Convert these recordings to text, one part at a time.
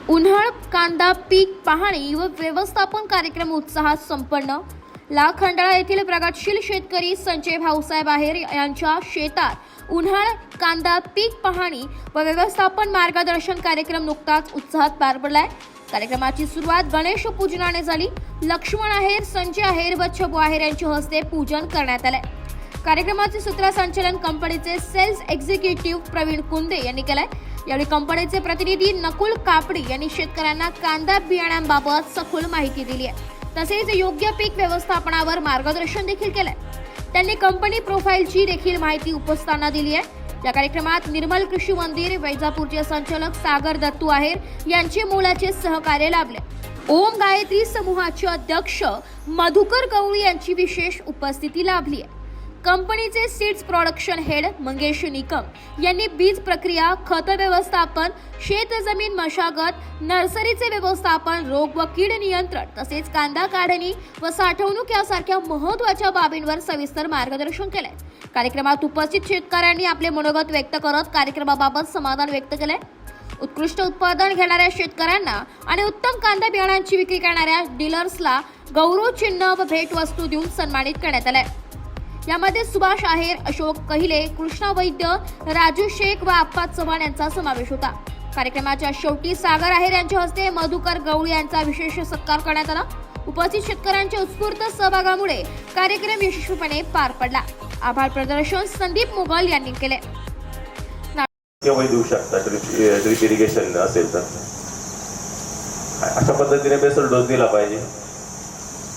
उन्हाळ कांदा पीक पाहणी व व्यवस्थापन कार्यक्रम उत्साहात संपन्न. लाखंडाळा येथील प्रगतशील शेतकरी संजय भाऊसाहेब आहेर यांच्या शेतात उन्हाळ कांदा पीक पाहणी व व्यवस्थापन मार्गदर्शन कार्यक्रम नुकताच उत्साहात पार पडलाय. कार्यक्रमाची सुरुवात गणेश पूजनाने झाली. लक्ष्मण आहेर, संजय आहेर व छबू आहेर यांच्या हस्ते पूजन करण्यात आले. कार्यक्रमाचे सूत्रसंचालन कंपनीचे सेल्स एक्झिक्युटिव्ह प्रवीण कुंदे यांनी केले. यावेळी कंपनीचे प्रतिनिधी नकुल कापडी यांनी शेतकऱ्यांना कांदा बियाण्यांबाबत सखोल माहिती दिली आहे. तसेच योग्य पीक व्यवस्थापनावर मार्गदर्शन देखील केले. त्यांनी कंपनी प्रोफाईलची देखील माहिती उपस्थाना दिली आहे. या कार्यक्रमात निर्मल कृषी मंदिर वैजापूरचे संचालक सागर दत्तू आहेर यांचे मोलाचे सहकार्य लाभले. ओम गायत्री समूहाचे अध्यक्ष मधुकर गवळी यांची विशेष उपस्थिती लाभली आहे. कंपनीचे seeds production head Mangesh Nikam यांनी बीज प्रक्रिया, खत व्यवस्थापन, शेतजमीन मशागत, नर्सरीचे व्यवस्थापन, रोग व कीड नियंत्रण तसेच कांदा काढणी व साठवणूक यासारख्या महत्त्वाच्या बाबींवर सविस्तर मार्गदर्शन केले. कार्यक्रमात उपस्थित शेतकऱ्यांनी आपले मनोगत व्यक्त करत कार्यक्रमाबाबत समाधान व्यक्त केले. उत्कृष्ट उत्पादन घेणाऱ्या शेतकऱ्यांना आणि उत्तम कांदा बियाणांची विक्री करणाऱ्या डीलर्सला गौरव चिन्ह व भेटवस्तू देऊन सन्मानित करण्यात आले. यामध्ये सुभाष आहेर, अशोक कहिले, कृष्णा वैद्य, राजू शेख व आप्पा चव्हाण यांचा समावेश होता. कार्यक्रमाच्या शेवटी सागर आहेर यांच्या हस्ते मधुकर गवळी यांचा विशेष सत्कार करण्यात आला. उपस्थित शेतकऱ्यांच्या उत्स्फूर्त सहभागामुळे कार्यक्रम यशस्वीपणे पार पडला. आभार प्रदर्शन संदीप मुघल यांनी केले. केव्हाही देऊ शकता ड्रिप इरिगेशन असेल तर अशा पद्धतीने बेसल डोस दिला पाहिजे.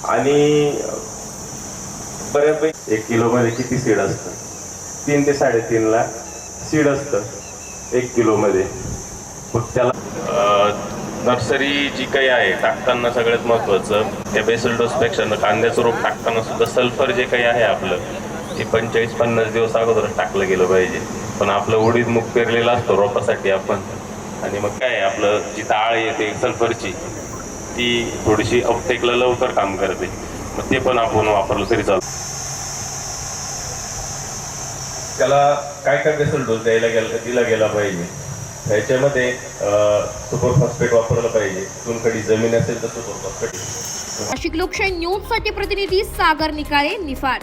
आणि बऱ्यापैकी 1 किलोमध्ये किती सीड असतं? 3 ते 3.5 लाख सीड असतं 1 किलोमध्ये. मग त्याला नर्सरी जी काही आहे टाकताना सगळ्यात महत्त्वाचं त्या बेसल डोसपेक्षा कांद्याचं रोप टाकताना सुद्धा सल्फर जे काही आहे आपलं ते 45-50 दिवस अगोदरच टाकलं गेलं पाहिजे. पण आपलं उडीद मूग पेरलेलं असतं रोपासाठी आपण, आणि मग काय आपलं जी डाळ येते सल्फरची ती थोडीशी अपटेकला लवकर काम करते. मग ते पण आपण वापरलं तरी चालतं. त्याला काय काय बेसल डोस दिला गेला पाहिजे. ह्याच्यामध्ये सुपर फॉस्फेट वापरलं पाहिजे. चुनखडी जमीन असेल तर सुपर फॉस्फेट. नाशिक लोकशाही न्यूज साठी प्रतिनिधी सागर निकाळे, निफाड.